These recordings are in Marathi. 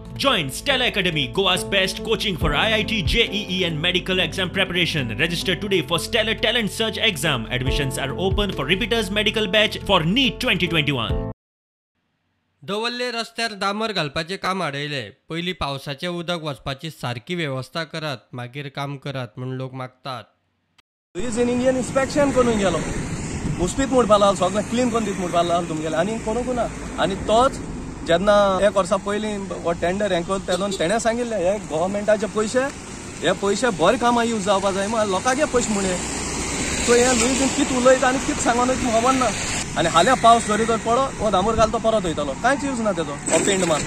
Join Stella Academy, Goa's best coaching for IIT, JEE and medical exam preparation. Register today for Stellar Talent Search exam. Admissions are open for repeaters medical batch for NEET 2021. दवल्ले रस्त्यार डांबर घालपाचे काम आडयले. पयलीं पावसाचे उदक वचपाची सारकी व्यवस्था करात, मागीर काम करात म्हूण लोक मागतात. इंडियन इन्स्पेक्शन करून गेलो, मुस्पीत मुडपा लागलो, सगळें क्लीन करून दीत मुडपा लागलो तुमगेले, आनी कोणूच ना. आनी तोच जेन्ना एक वर्सा पयलीं हो टेंडर हें करता तेदोन तेणें सांगिल्लें हे गव्हर्मेंटाचे पयशे बरें कामां यूज जावपा जाय, म्हण लोकांचे पयशे म्हणे. सो हें न्यूज कितें उलयता आनी कितें सांगोन खबर ना. आनी हाल्या पावस जरी तर पडो हो दामोर घाल तो परत वयतलो, कांयच यूज ना तेजो हो पेंट मार.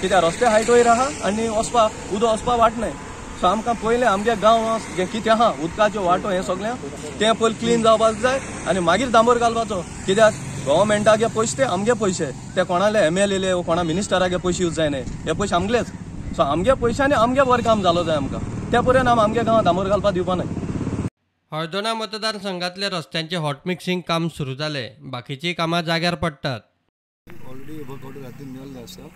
कित्याक रस्ते हायट वयर आहा आनी उदक वचपा वाट नाय. सो आमकां पयलें आमगे गांव जें कितें आहा उदकाच्यो वाटो हें सगळें तें पयलीं क्लीन जावपाक जाय आनी मागीर दामोर घालपाचो. कित्याक गव्हर्मेंटागे पयशे ते आमगे पयशे, ते कोणाले MLA कोणा मिनिस्टरागे पयशे यूज जायनाय, हे पयशे आमगेच. सो आमगे पयशांनी आमगे बरें काम जालो जाय आमकां, त्या पर्यंत आमगे गांवांत दामोर घालपाक दिवपा नाय. हळदोणा मतदारसंघातले रस्त्यांचे हॉट मिक्सिंग काम सुरू जाले, बाकीची कामां जाग्यार पडटात. ऑलरेडी वर्क ऑर्डर हातीन मेळिल्लो आसा.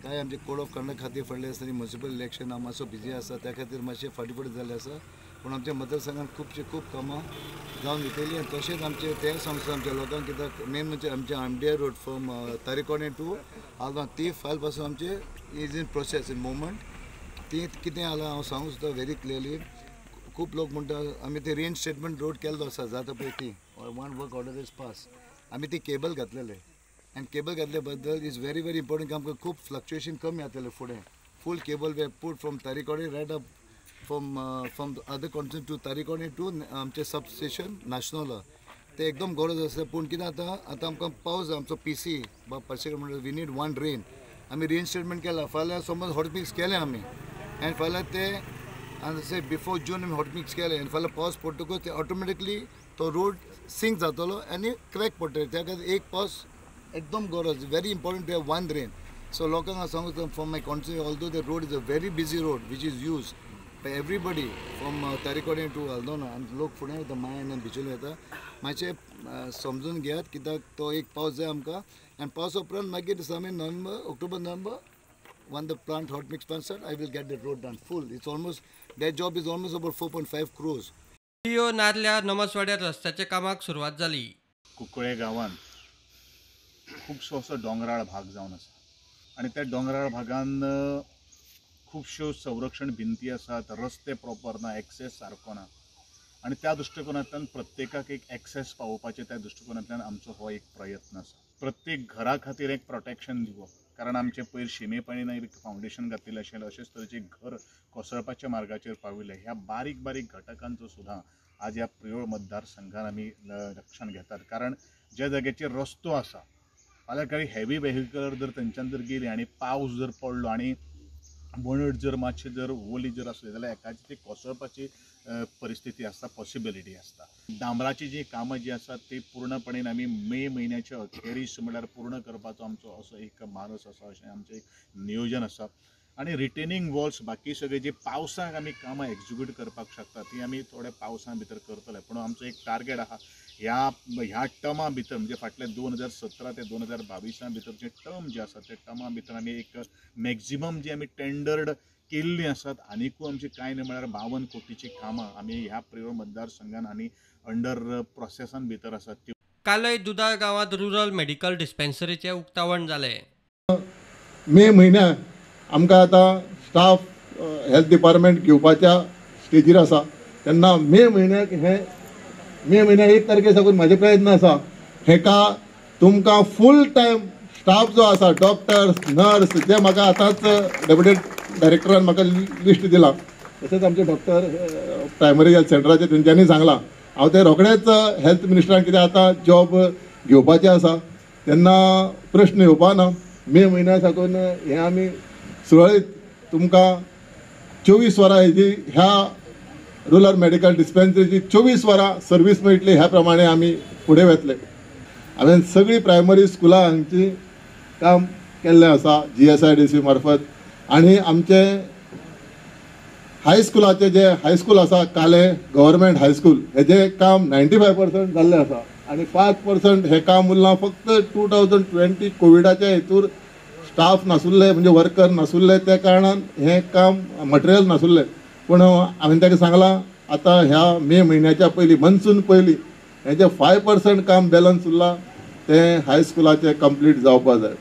काय आमचे कोड ऑफ कंडक्ट खातीर फुडले आसा, म्युनिसिपल इलेक्शन हांव मातसो बिजी आसा, त्या खातीर मातशें फाटी फुडें जाल्लें आसा. पूण आमच्या मतदारसंघात खूब कामां जावन घेतली आनी तशेंच आमचे ते सांगता आमच्या लोकांक कित्याक मेन म्हणजे आमचे आमडेर रोड फ्रॉम तारीकोणे टू आल्गांव ती फायल पासून आमचे is in process in movement. ती कितें जालां हांव सांगूं सुद्दां व्हेरी क्लियरली. खूब लोक म्हणटा आमी ते रिइन्स्टेटमेंट रोड केल्लो आसा जाता पळय ती one work order is pass. आमी ती केबल घातलेले आनी केबल घातले बद्दल इज व्हेरी इम्पॉर्टंट. आमकां खूब फ्लक्च्युएशन कमी जातलें फुडें. Full cable we put from Tarikone right up from other constituency to Tarikone to आमचे सब स्टेशन नॅशनल ते एकदम गरज आसा. पूण कितें आतां आमकां पावस आमचो PC पर्सेंट म्हणटा वी नीड वन रेन. आमी रिइन्स्टेटमेंट केला, फाल्यां समज हॉट मिक्स केलें आमी आनी फाल्यां ते से बिफोर जून आमी हॉट मिक्स केलें आनी फाल्यां पावस पडटकूच ते ऑटोमॅटिकली तो रोड सिंक जातलो आनी क्रॅक पडटले. त्या खातीर एक पावस एकदम गरज, very important to have one rain. So लोकांक हांव सांगता from my constituency although the road is a very busy road which is use by everybody from Tarikone to Haldona आनी लोक फुडें येता मायन आनी बिचोले येता. मातशें समजून घेयात कित्याक तो एक पावस जाय आमकां आनी पावस उपरांत मागीर दिसा आमी October when the hot mix plant start, I will get the road done full. It's almost, that job is almost about 4.5 crores. नारल्या नमसवाड्यार रस्त्याच्या कामाक सुरवात जाली. कुंकळे गांवांत खूबसो असो डोंगराळ भाग जावन आसा आनी त्या डोंगराळ भागान खूबश्यो संरक्षण भिंती आसात, रस्ते प्रॉपर ना, एक्सेस सारको ना आनी त्या दृश्टिकोनांतल्यान प्रत्येकाक एक एक्सेस पावोवपाचे त्या दृश्टिकोनांतल्यान आमचो हो एक प्रयत्न आसा. प्रत्येक घरा खातीर एक प्रोटेक्शन दिवप, कारण आमचे पयर शिमेपणीन एक फावंडेशन घातिल्लें आशिल्लें, अशेंच तरेचें घर कोसळपाच्या मार्गाचेर पाविल्लें. ह्या बारीक घटकांचो सुद्दां आज ह्या प्रियोळ मतदारसंघान आमी लक्षान घेतात. कारण ज्या जाग्याचेर रस्तो आसा फाल्यां काही हेवी व्हेहिकलर जर थंयच्यान जर गेली आनी पावस जर पडलो आनी मणट जर मातशें जर ओली जर आसली जाल्यार एकाची ती कोसळपाची परिस्थिती आसता, पॉसिबिलिटी आसता. डांबराची जी कामां जी आसात ती पूर्णपणेन आमी मे म्हयन्याच्या अखेरीस म्हळ्यार पूर्ण करपाचो आमचो असो एक मानस आसा, अशें आमचें एक नियोजन आसा. आनी रिटेनिंग वॉल्स बाकी सगळे जे पावसाक आमी कामां एक्झिक्यूट करपाक शकता ती आमी थोड्या पावसा भितर करतले. पूण आमचो एक टार्गेट आहा ह्या टर्मा भितर म्हणजे फाटल्या 2017 ते 2022 भितर जे टर्म जे आसा ते टर्मा भितर आमी एक मॅक्झिमम जी आमी टेंडर्ड केल्लीं आसात. आनीकूय आमची कांय न्ही म्हळ्यार 52 कोटीची कामां आमी ह्या प्रियोळ मतदारसंघान आनी अंडर प्रोसेसान भितर आसात. कालय दुधाळ गांवांत रुरल मेडिकल डिस्पेन्सरीचें उक्तावण जालें. मे म्हयन्याक आमकां आतां स्टाफ हेल्थ डिपार्टमेंट घेवपाच्या स्टेजीर आसा. तेन्ना मे म्हयन्याक 1 तारखे साकून म्हाजे प्रयत्न आसा हेका तुमकां फूल टायम स्टाफ जो आसा डॉक्टर्स नर्स जे म्हाका आतांच डेप्युटी डायरेक्टरान म्हाका लिस्ट दिला, तशेंच आमचे डॉक्टर प्रायमरी हेल्थ सेंटराचे तेंच्यांनी सांगलां. हांव ते रोखडेच हेल्थ मिनिस्टरान कितें आतां जॉब घेवपाचें आसा तेन्ना प्रश्न येवपा ना. मे म्हयन्या साकून हें आमी सुरळीत तुमकां 24 वरां हेजी ह्या रुरल मेडिकल डिस्पेन्सरीची 24 वरां सर्वीस मेळटली. ह्या प्रमाणे आमी फुडें वतले. हांवें सगळीं प्रायमरी स्कुलां हांगची काम केल्लें आसा GSIDC मार्फत आनी आमचे हायस्कुलाचे जे हायस्कूल आसा काले गव्हर्मेंट हायस्कूल हेजें काम 95% जाल्लें आसा आनी 5% हें काम उरलां. फक्त 2020 कोविडाच्या हेतूर स्टाफ नासुल्ले म्हणजे वर्कर नासुल्ले त्या कारणान हें काम मटेरियल नासुल्लें पूण हांवें ताका सांगलां आतां ह्या मे म्हयन्याच्या पयलीं मनसून पयलीं हें जें 5% काम बॅलन्स उरलां तें हायस्कुलाचें कंप्लीट जावपा जाय.